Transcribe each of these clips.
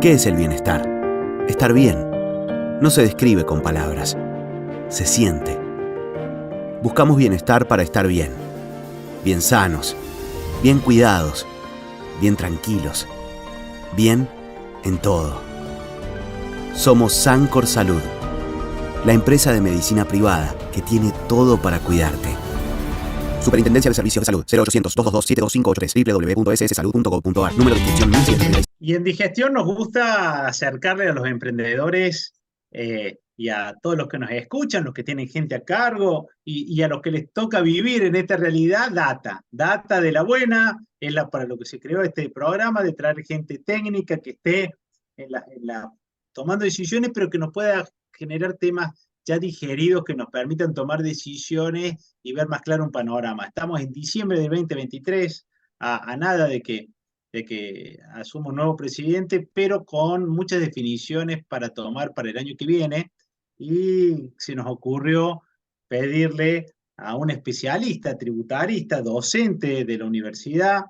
¿Qué es el bienestar? Estar bien. No se describe con palabras. Se siente. Buscamos bienestar para estar bien. Bien sanos. Bien cuidados. Bien tranquilos. Bien en todo. Somos Sancor Salud, la empresa de medicina privada que tiene todo para cuidarte. Superintendencia de Servicios de Salud, 0800-222-72583, www.sssalud.gov.ar, número de inscripción 1136. Y en Digestión nos gusta acercarle a los emprendedores y a todos los que nos escuchan, los que tienen gente a cargo y a los que les toca vivir en esta realidad, data de la buena, para lo que se creó este programa, de traer gente técnica que esté tomando decisiones, pero que nos pueda generar temas ya digeridos que nos permitan tomar decisiones y ver más claro un panorama. Estamos en diciembre de 2023, a nada de que asuma un nuevo presidente, pero con muchas definiciones para tomar para el año que viene. Y se nos ocurrió pedirle a un especialista, tributarista, docente de la universidad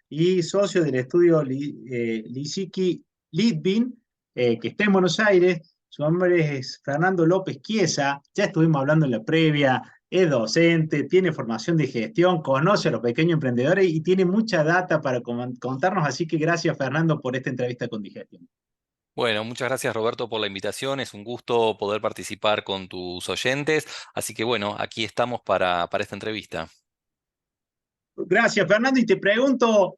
y socio del estudio Lisicki Litvin, que está en Buenos Aires. Su nombre es Fernando López Chiesa. Ya estuvimos hablando en la previa. Es docente, tiene formación de gestión, conoce a los pequeños emprendedores y tiene mucha data para contarnos. Así que gracias, Fernando, por esta entrevista con Digestión. Bueno, muchas gracias Roberto por la invitación. Es un gusto poder participar con tus oyentes. Así que bueno, aquí estamos para esta entrevista. Gracias, Fernando. Y te pregunto,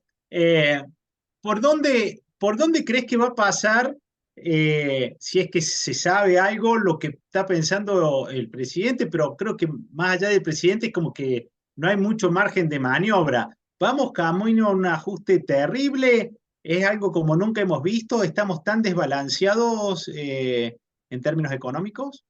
por dónde crees que va a pasar, si es que se sabe algo, lo que está pensando el presidente? Pero creo que más allá del presidente es como que no hay mucho margen de maniobra. ¿Vamos camino a un ajuste terrible? ¿Es algo como nunca hemos visto? ¿Estamos tan desbalanceados en términos económicos?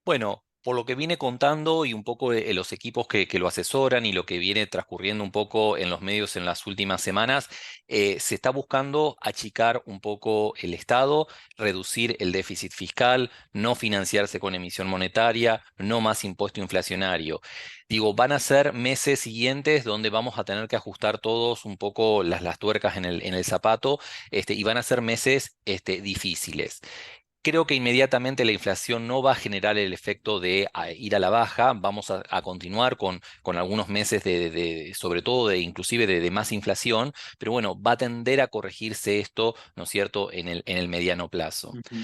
Bueno, por lo que viene contando y un poco de los equipos que lo asesoran y lo que viene transcurriendo un poco en los medios en las últimas semanas, se está buscando achicar un poco el Estado, reducir el déficit fiscal, no financiarse con emisión monetaria, no más impuesto inflacionario. Digo, van a ser meses siguientes donde vamos a tener que ajustar todos un poco las tuercas en el zapato, y van a ser meses difíciles. Creo que inmediatamente la inflación no va a generar el efecto de ir a la baja. Vamos a continuar con algunos meses sobre todo inclusive de más inflación, pero bueno, va a tender a corregirse esto, ¿no es cierto?, en el mediano plazo. Ujú.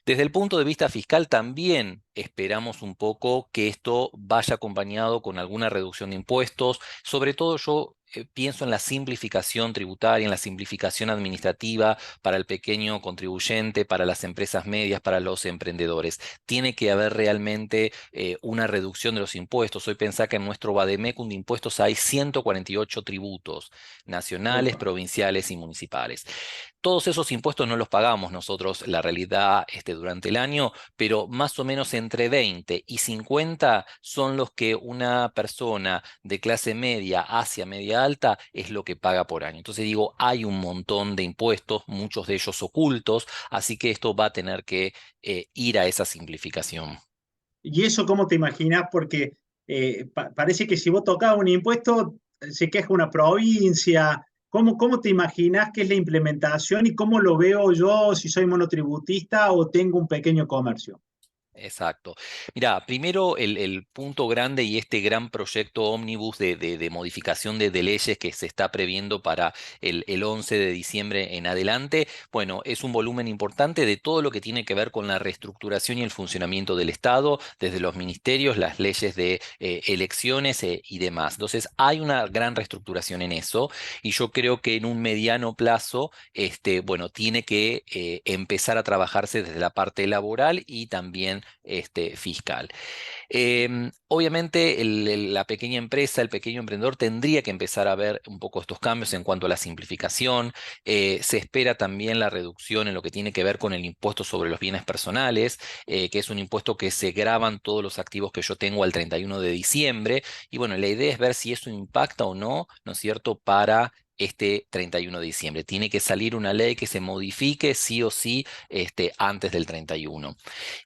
Desde el punto de vista fiscal también esperamos un poco que esto vaya acompañado con alguna reducción de impuestos. Sobre todo yo pienso en la simplificación tributaria, en la simplificación administrativa para el pequeño contribuyente, para las empresas medias, para los emprendedores. Tiene que haber realmente una reducción de los impuestos. Hoy pensá que en nuestro Vademecum de impuestos hay 148 tributos nacionales, Opa. provinciales y municipales. Todos esos impuestos no los pagamos nosotros, la realidad, durante el año, pero más o menos entre 20 y 50 son los que una persona de clase media hacia media alta es lo que paga por año. Entonces digo, hay un montón de impuestos, muchos de ellos ocultos, así que esto va a tener que ir a esa simplificación. ¿Y eso cómo te imaginas? Porque parece que si vos tocas un impuesto, se queja una provincia. ¿Cómo te imaginas que es la implementación y cómo lo veo yo si soy monotributista o tengo un pequeño comercio? Exacto. Mira, primero el punto grande y este gran proyecto ómnibus de modificación de leyes que se está previendo para el 11 de diciembre en adelante, bueno, es un volumen importante de todo lo que tiene que ver con la reestructuración y el funcionamiento del Estado, desde los ministerios, las leyes de elecciones y demás. Entonces, hay una gran reestructuración en eso y yo creo que en un mediano plazo, bueno, tiene que empezar a trabajarse desde la parte laboral y también fiscal. Obviamente la pequeña empresa, el pequeño emprendedor tendría que empezar a ver un poco estos cambios en cuanto a la simplificación. Se espera también la reducción en lo que tiene que ver con el impuesto sobre los bienes personales, que es un impuesto que se graban todos los activos que yo tengo al 31 de diciembre. Y bueno, la idea es ver si eso impacta o no, ¿no es cierto?, para este 31 de diciembre. Tiene que salir una ley que se modifique sí o sí antes del 31.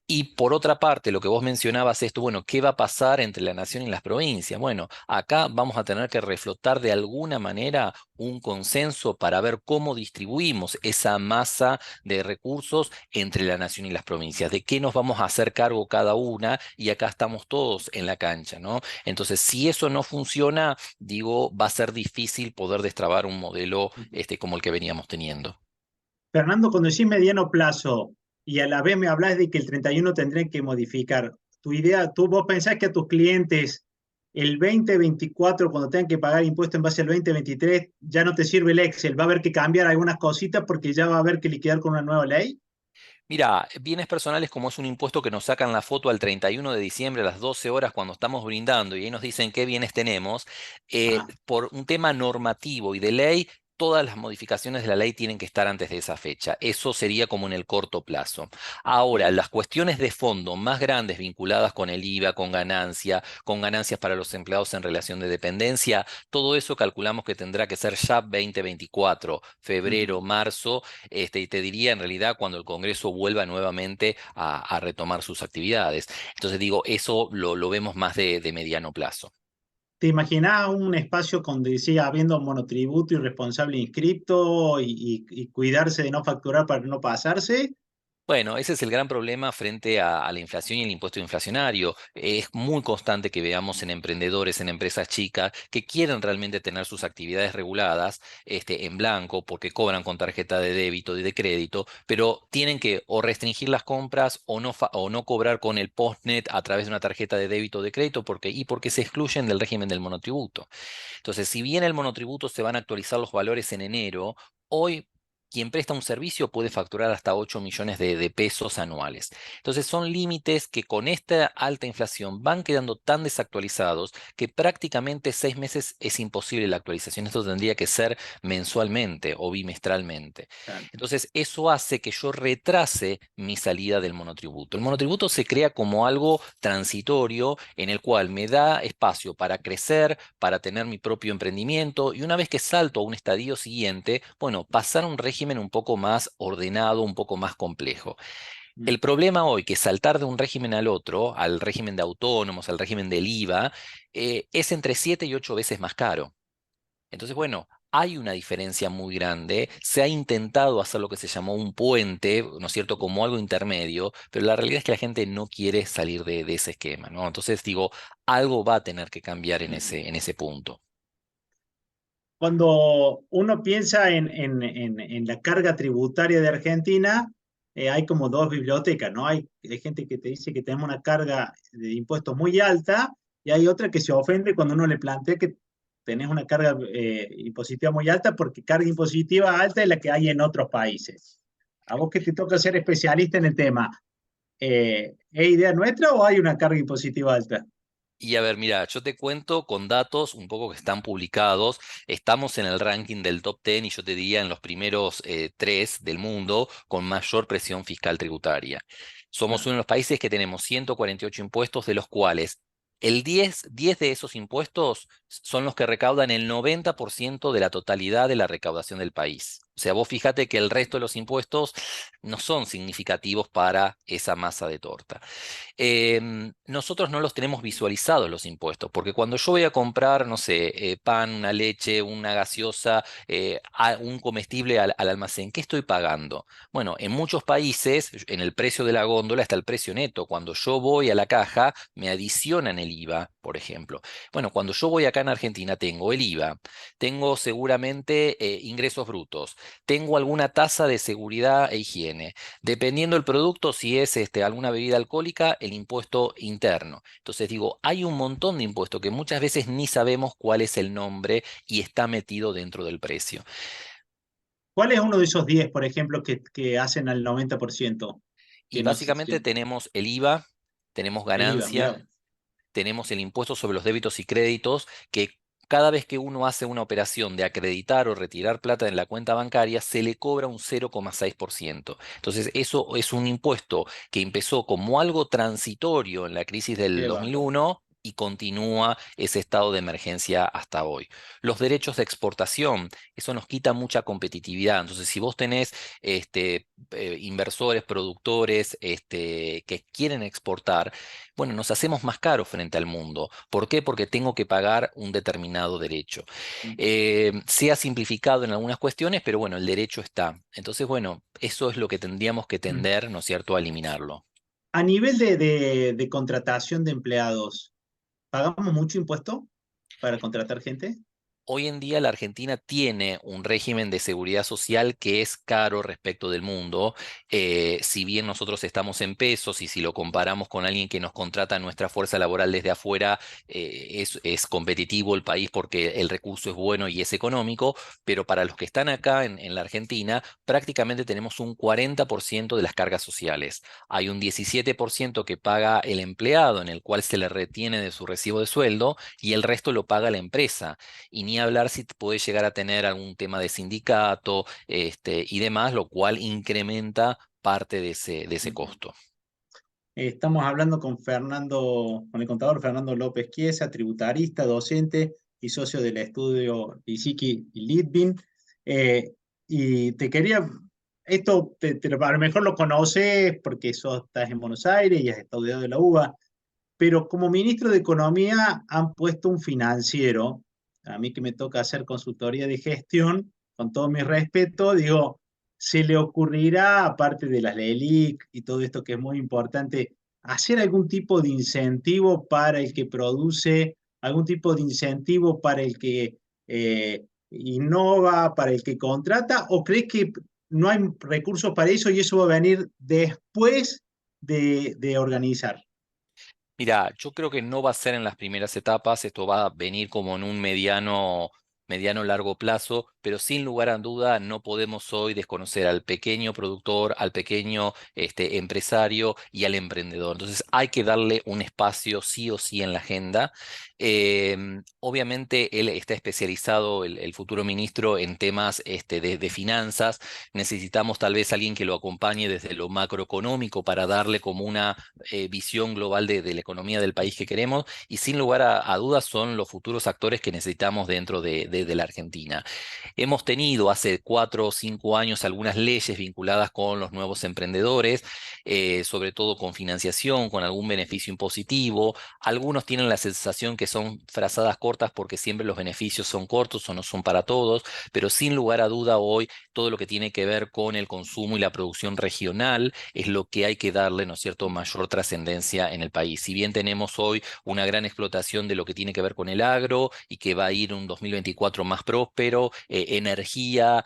Y por otra parte, lo que vos mencionabas, esto, bueno, ¿qué va a pasar entre la nación y las provincias? Bueno, acá vamos a tener que reflotar de alguna manera un consenso para ver cómo distribuimos esa masa de recursos entre la nación y las provincias, de qué nos vamos a hacer cargo cada una, y acá estamos todos en la cancha, ¿no? Entonces, si eso no funciona, digo, va a ser difícil poder destrabar un modelo como el que veníamos teniendo. Fernando, cuando decís mediano plazo y a la vez me hablas de que el 31 tendrán que modificar, tu idea, vos pensás que a tus clientes el 2024, cuando tengan que pagar impuestos en base al 2023, ya no te sirve el Excel, va a haber que cambiar algunas cositas porque ya va a haber que liquidar con una nueva ley. Mira, bienes personales, como es un impuesto que nos sacan la foto al 31 de diciembre a las 12 horas cuando estamos brindando y ahí nos dicen qué bienes tenemos, Ah, por un tema normativo y de ley, todas las modificaciones de la ley tienen que estar antes de esa fecha. Eso sería como en el corto plazo. Ahora, bien. las cuestiones de fondo más grandes vinculadas con el IVA, con ganancias para los empleados en relación de dependencia, todo eso calculamos que tendrá que ser ya 2024, febrero, Ujú. marzo, y te diría en realidad cuando el Congreso vuelva nuevamente a retomar sus actividades. Entonces digo, eso lo vemos más de mediano plazo. ¿Te imaginás un espacio donde siga habiendo monotributo y responsable inscripto y cuidarse de no facturar para no pasarse? Bueno, ese es el gran problema frente a la inflación y el impuesto inflacionario. Es muy constante que veamos en emprendedores, en empresas chicas, que quieren realmente tener sus actividades reguladas, en blanco, porque cobran con tarjeta de débito y de crédito, pero tienen que o restringir las compras o no cobrar con el postnet a través de una tarjeta de débito o de crédito, porque se excluyen del régimen del monotributo. Entonces, si bien el monotributo se van a actualizar los valores en enero, hoy quien presta un servicio puede facturar hasta 8 millones de pesos anuales. Entonces, son límites que con esta alta inflación van quedando tan desactualizados que prácticamente 6 meses es imposible la actualización. Esto tendría que ser mensualmente o bimestralmente. Claro. Entonces, eso hace que yo retrase mi salida del monotributo. El monotributo se crea como algo transitorio en el cual me da espacio para crecer, para tener mi propio emprendimiento, y una vez que salto a un estadio siguiente, bueno, pasar a un régimen un poco más ordenado, un poco más complejo. Mm. El problema hoy que saltar de un régimen al otro, al régimen de autónomos, al régimen del IVA, es entre 7 y 8 veces más caro. Entonces, bueno, hay una diferencia muy grande. Se ha intentado hacer lo que se llamó un puente, ¿no es cierto?, como algo intermedio, pero la realidad es que la gente no quiere salir de ese esquema, ¿no? Entonces, digo, algo va a tener que cambiar en ese punto. Cuando uno piensa en la carga tributaria de Argentina, hay como dos bibliotecas, ¿no? Hay gente que te dice que tenemos una carga de impuestos muy alta y hay otra que se ofende cuando uno le plantea que tenés una carga impositiva muy alta porque carga impositiva alta es la que hay en otros países. A vos que te toca ser especialista en el tema, ¿es idea nuestra o hay una carga impositiva alta? Y a ver, mira, yo te cuento con datos un poco que están publicados. Estamos en el ranking del top 10 y yo te diría en los primeros tres del mundo con mayor presión fiscal tributaria. Somos Claro. uno de los países que tenemos 148 impuestos, de los cuales el 10 de esos impuestos son los que recaudan el 90% de la totalidad de la recaudación del país. O sea, vos fíjate que el resto de los impuestos no son significativos para esa masa de torta. Nosotros no los tenemos visualizados los impuestos, porque cuando yo voy a comprar, no sé, pan, una leche, una gaseosa, un comestible al almacén, ¿qué estoy pagando? Bueno, en muchos países, en el precio de la góndola está el precio neto. Cuando yo voy a la caja, me adicionan el IVA, por ejemplo. Bueno, cuando yo voy acá en Argentina, tengo el IVA, tengo seguramente ingresos brutos, tengo alguna tasa de seguridad e higiene. Dependiendo del producto, si es alguna bebida alcohólica, el impuesto interno. Entonces digo, hay un montón de impuestos que muchas veces ni sabemos cuál es el nombre y está metido dentro del precio. ¿Cuál es uno de esos 10, por ejemplo, que hacen al 90%? Y Que no sé, básicamente tenemos el IVA, tenemos el IVA, ganancia, mira. tenemos el impuesto sobre los débitos y créditos, que cada vez que uno hace una operación de acreditar o retirar plata en la cuenta bancaria, se le cobra un 0,6%. Entonces, eso es un impuesto que empezó como algo transitorio en la crisis del Qué bárbaro. 2001. y continúa ese estado de emergencia hasta hoy. Los derechos de exportación, eso nos quita mucha competitividad. Entonces, si vos tenés inversores, productores que quieren exportar, bueno, nos hacemos más caros frente al mundo. ¿Por qué? Porque tengo que pagar un determinado derecho. Se ha simplificado en algunas cuestiones, pero bueno, el derecho está. Entonces, bueno, eso es lo que tendríamos que tender, ¿no es cierto?, a eliminarlo. A nivel de contratación de empleados, ¿pagamos mucho impuesto para contratar gente? Hoy en día la Argentina tiene un régimen de seguridad social que es caro respecto del mundo. Si bien nosotros estamos en pesos y si lo comparamos con alguien que nos contrata nuestra fuerza laboral desde afuera, es competitivo el país porque el recurso es bueno y es económico, pero para los que están acá en la Argentina, prácticamente tenemos un 40% de las cargas sociales. Hay un 17% que paga el empleado, en el cual se le retiene de su recibo de sueldo, y el resto lo paga la empresa. Y ni hablar si puede llegar a tener algún tema de sindicato, y demás, lo cual incrementa parte de ese costo. Estamos hablando con el contador Fernando López Chiesa, tributarista, docente y socio del estudio Isiki y Litvin. Y te quería, a lo mejor lo conoces porque estás en Buenos Aires y has estudiado de la UBA, pero como ministro de Economía han puesto un financiero, a mí que me toca hacer consultoría de gestión, con todo mi respeto, digo, se le ocurrirá, aparte de las LELIC y todo esto que es muy importante, hacer algún tipo de incentivo para el que produce, algún tipo de incentivo para el que innova, para el que contrata, o crees que no hay recursos para eso y eso va a venir después de organizar? Mira, yo creo que no va a ser en las primeras etapas, esto va a venir como en un mediano largo plazo, pero sin lugar a duda no podemos hoy desconocer al pequeño productor, al pequeño empresario y al emprendedor. Entonces hay que darle un espacio sí o sí en la agenda. Obviamente él está especializado, el futuro ministro, en temas de finanzas. Necesitamos tal vez alguien que lo acompañe desde lo macroeconómico para darle como una visión global de la economía del país que queremos, y sin lugar a dudas son los futuros actores que necesitamos dentro de la Argentina. Hemos tenido hace 4 o 5 años algunas leyes vinculadas con los nuevos emprendedores, sobre todo con financiación, con algún beneficio impositivo. Algunos tienen la sensación que son frazadas cortas porque siempre los beneficios son cortos o no son para todos, pero sin lugar a duda hoy todo lo que tiene que ver con el consumo y la producción regional es lo que hay que darle, ¿no es cierto?, mayor trascendencia en el país. Si bien tenemos hoy una gran explotación de lo que tiene que ver con el agro y que va a ir un 2024 más próspero, energía,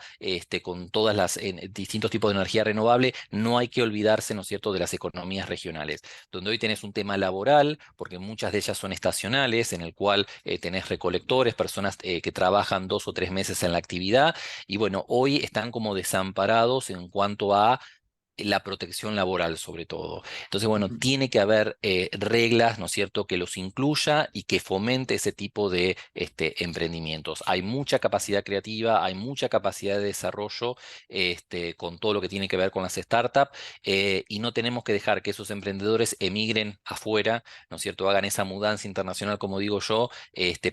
con todas las distintos tipos de energía renovable, no hay que olvidarse, ¿no es cierto?, de las economías regionales, donde hoy tenés un tema laboral, porque muchas de ellas son estacionales, en el cual tenés recolectores, personas que trabajan 2 o 3 meses en la actividad, y bueno, hoy están como desamparados en cuanto a la protección laboral sobre todo. Entonces, bueno, tiene que haber reglas, ¿no es cierto?, que los incluya y que fomente ese tipo de emprendimientos. Hay mucha capacidad creativa, hay mucha capacidad de desarrollo con todo lo que tiene que ver con las startups, y no tenemos que dejar que esos emprendedores emigren afuera, ¿no es cierto?, hagan esa mudanza internacional, como digo yo,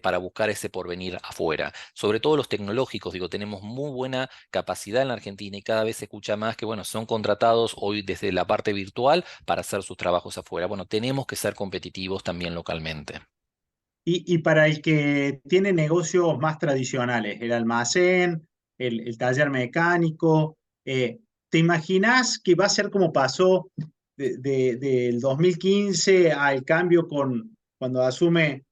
para buscar ese porvenir afuera. Sobre todo los tecnológicos, digo, tenemos muy buena capacidad en la Argentina y cada vez se escucha más que, bueno, son contratados hoy desde la parte virtual para hacer sus trabajos afuera. Bueno, tenemos que ser competitivos también localmente. Y para el que tiene negocios más tradicionales, el almacén, el taller mecánico, ¿te imaginas que va a ser como pasó del 2015 al cambio cuando asume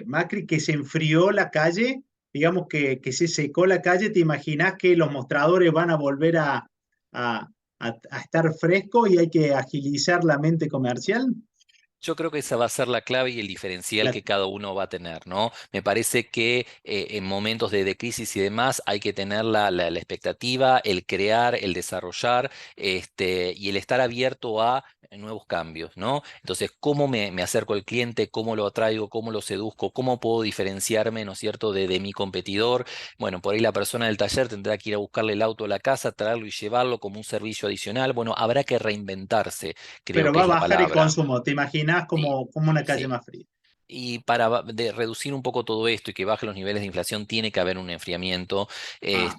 Macri, que se enfrió la calle, digamos que se secó la calle? ¿Te imaginas que los mostradores van a volver a, a estar frescos y hay que agilizar la mente comercial? Yo creo que esa va a ser la clave y el diferencial La- que cada uno va a tener, ¿no? Me parece que en momentos de crisis y demás hay que tener la expectativa, el crear, el desarrollar, y el estar abierto a nuevos cambios, ¿no? Entonces, ¿cómo me acerco al cliente? ¿Cómo lo atraigo? ¿Cómo lo seduzco? ¿Cómo puedo diferenciarme, ¿no es cierto?, de mi competidor? Bueno, por ahí la persona del taller tendrá que ir a buscarle el auto a la casa, traerlo y llevarlo como un servicio adicional. Bueno, habrá que reinventarse, creo pero que va a es la bajar el palabra. consumo. ¿Te imaginas Sí, como una calle sí. más fría? Y para reducir un poco todo esto y que baje los niveles de inflación, tiene que haber un enfriamiento, Ah,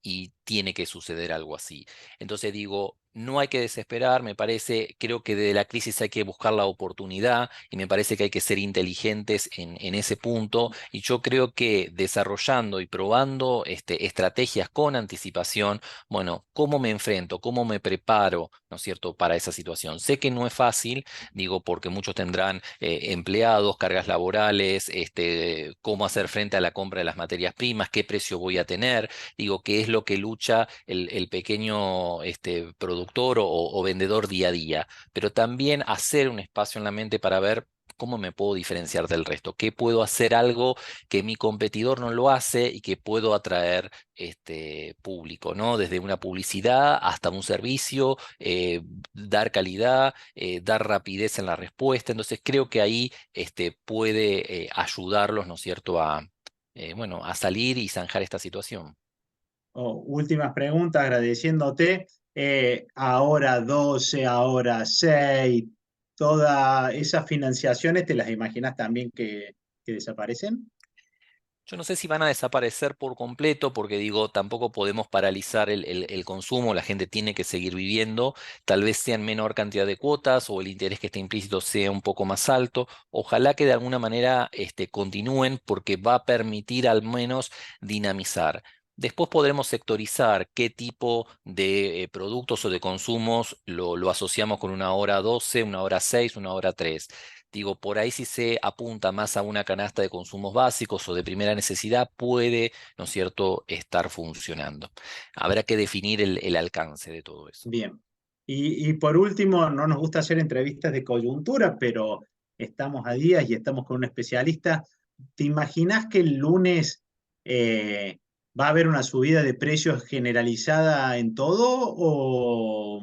y tiene que suceder algo así. Entonces digo, no hay que desesperar, me parece, creo que de la crisis hay que buscar la oportunidad y me parece que hay que ser inteligentes en ese punto. Y yo creo que desarrollando y probando estrategias con anticipación, bueno, ¿cómo me enfrento? ¿Cómo me preparo, ¿no es cierto?, para esa situación. Sé que no es fácil, digo, porque muchos tendrán empleados, cargas laborales, cómo hacer frente a la compra de las materias primas, qué precio voy a tener, digo, qué es lo que lucha el pequeño productor o vendedor día a día, pero también hacer un espacio en la mente para ver cómo me puedo diferenciar del resto, qué puedo hacer algo que mi competidor no lo hace y que puedo atraer público, ¿no? Desde una publicidad hasta un servicio, dar calidad, dar rapidez en la respuesta. Entonces creo que ahí puede ayudarlos, ¿no es cierto?, bueno, a salir y zanjar esta situación. últimas preguntas, agradeciéndote. Ahora 12, ahora 6, todas esas financiaciones, ¿te las imaginas también que desaparecen? Yo no sé si van a desaparecer por completo, porque digo, tampoco podemos paralizar el consumo, la gente tiene que seguir viviendo, tal vez sea en menor cantidad de cuotas o el interés que está implícito sea un poco más alto. Ojalá que de alguna manera continúen porque va a permitir al menos dinamizar. Después podremos sectorizar qué tipo de productos o de consumos lo asociamos con una hora 12, una hora 6, una hora 3. Digo, por ahí si se apunta más a una canasta de consumos básicos o de primera necesidad, puede, ¿no es cierto?, estar funcionando. Habrá que definir el alcance de todo eso. Bien. Y por último, no nos gusta hacer entrevistas de coyuntura, pero estamos a días y estamos con un especialista. ¿Te imaginas que el lunes va a haber una subida de precios generalizada en todo o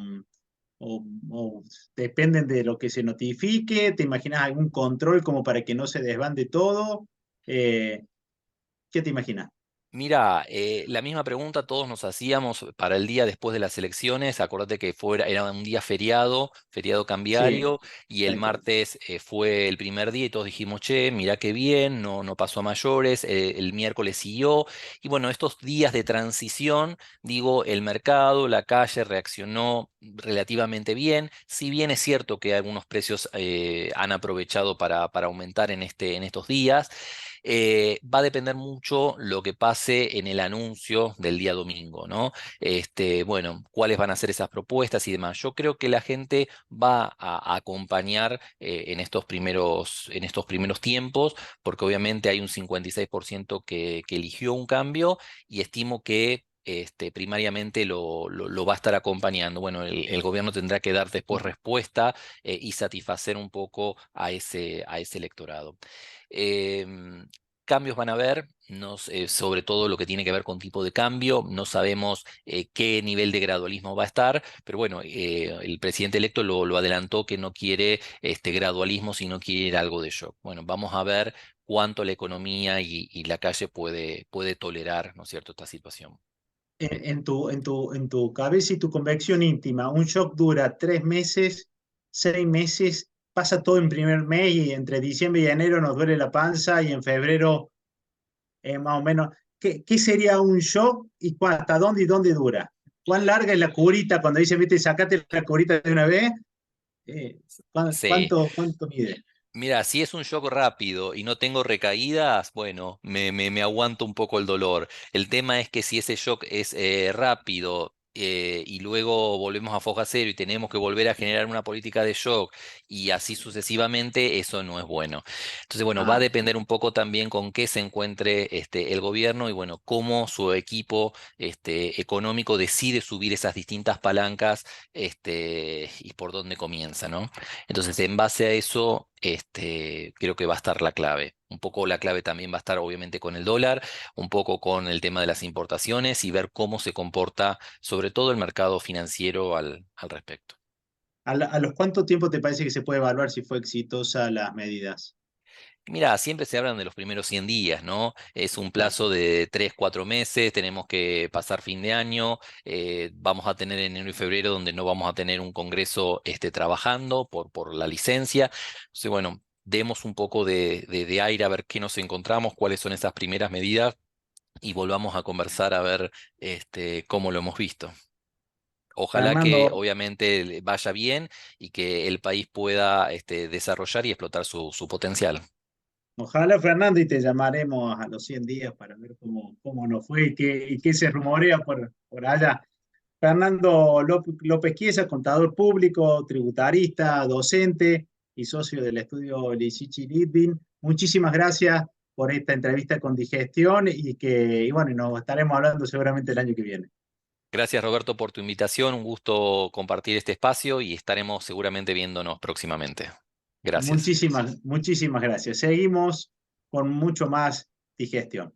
dependen de lo que se notifique? ¿Te imaginas algún control como para que no se desbande todo? Eh, ¿Qué te imaginas? Mira, la misma pregunta todos nos hacíamos para el día después de las elecciones. Acordate que era un día feriado, feriado Sí, cambiario, y el tal cual. martes fue el primer día y todos dijimos, che, mira qué bien, no, no pasó a mayores, el miércoles siguió. Y bueno, estos días de transición, digo, el mercado, la calle reaccionó relativamente bien. Si bien es cierto que algunos precios han aprovechado para aumentar en estos días. Va a depender mucho lo que pase en el anuncio del día domingo, ¿no? Bueno, cuáles van a ser esas propuestas y demás. Yo creo que la gente va a acompañar en estos primeros tiempos, porque obviamente hay un 56% que eligió un cambio y estimo que primariamente lo va a estar acompañando. Bueno, el gobierno tendrá que dar después respuesta y satisfacer un poco a ese electorado. Em, Cambios van a haber, sobre todo lo que tiene que ver con tipo de cambio. No sabemos qué nivel de gradualismo va a estar, pero bueno, el presidente electo lo adelantó que no quiere gradualismo, sino quiere algo de shock. Bueno, vamos a ver cuánto la economía y la calle puede tolerar, ¿no es cierto?, esta situación. En tu cabeza y tu convicción íntima, un shock dura 3 meses, 6 meses, pasa todo en primer mes y entre diciembre y enero nos duele la panza y en febrero más o menos. ¿Qué sería un shock y hasta dónde y dónde dura? ¿Cuán larga es la curita cuando dice, viste, sacate la curita de una vez? Sí. ¿Cuánto mide? Mira, si es un shock rápido y no tengo recaídas, bueno, me aguanto un poco el dolor. El tema es que si ese shock es rápido, y luego volvemos a foja cero y tenemos que volver a generar una política de shock y así sucesivamente, eso no es bueno. Entonces, bueno, va a Ah, depender un poco también con qué se encuentre el gobierno y bueno, cómo su equipo económico decide subir esas distintas palancas, y por dónde comienza, ¿no? Entonces, en base a eso, creo que va a estar la clave. Un poco la clave también va a estar obviamente con el dólar, un poco con el tema de las importaciones y ver cómo se comporta sobre todo el mercado financiero al respecto. ¿a los cuánto tiempo te parece que se puede evaluar si fue exitosa las medidas? Mira, siempre se hablan de los primeros 100 días, ¿no? Es un Claro. plazo de 3, 4 meses, tenemos que pasar fin de año, vamos a tener enero y febrero donde no vamos a tener un congreso trabajando por la licencia. Entonces, bueno, demos un poco de aire a ver qué nos encontramos, cuáles son esas primeras medidas y volvamos a conversar a ver cómo lo hemos visto. Ojalá que Fernando, obviamente le vaya bien y que el país pueda desarrollar y explotar su potencial. ojalá, Fernando, y te llamaremos a los 100 días para ver cómo nos fue y qué se rumorea por allá. Fernando López Chiesa, contador público, tributarista, docente y socio del estudio Lichichi Litvin. Muchísimas gracias por esta entrevista con Digestión y bueno, nos estaremos hablando seguramente el año que viene. Gracias Roberto por tu invitación, un gusto compartir este espacio y estaremos seguramente viéndonos próximamente. Gracias. Muchísimas gracias. Seguimos con mucho más Digestión.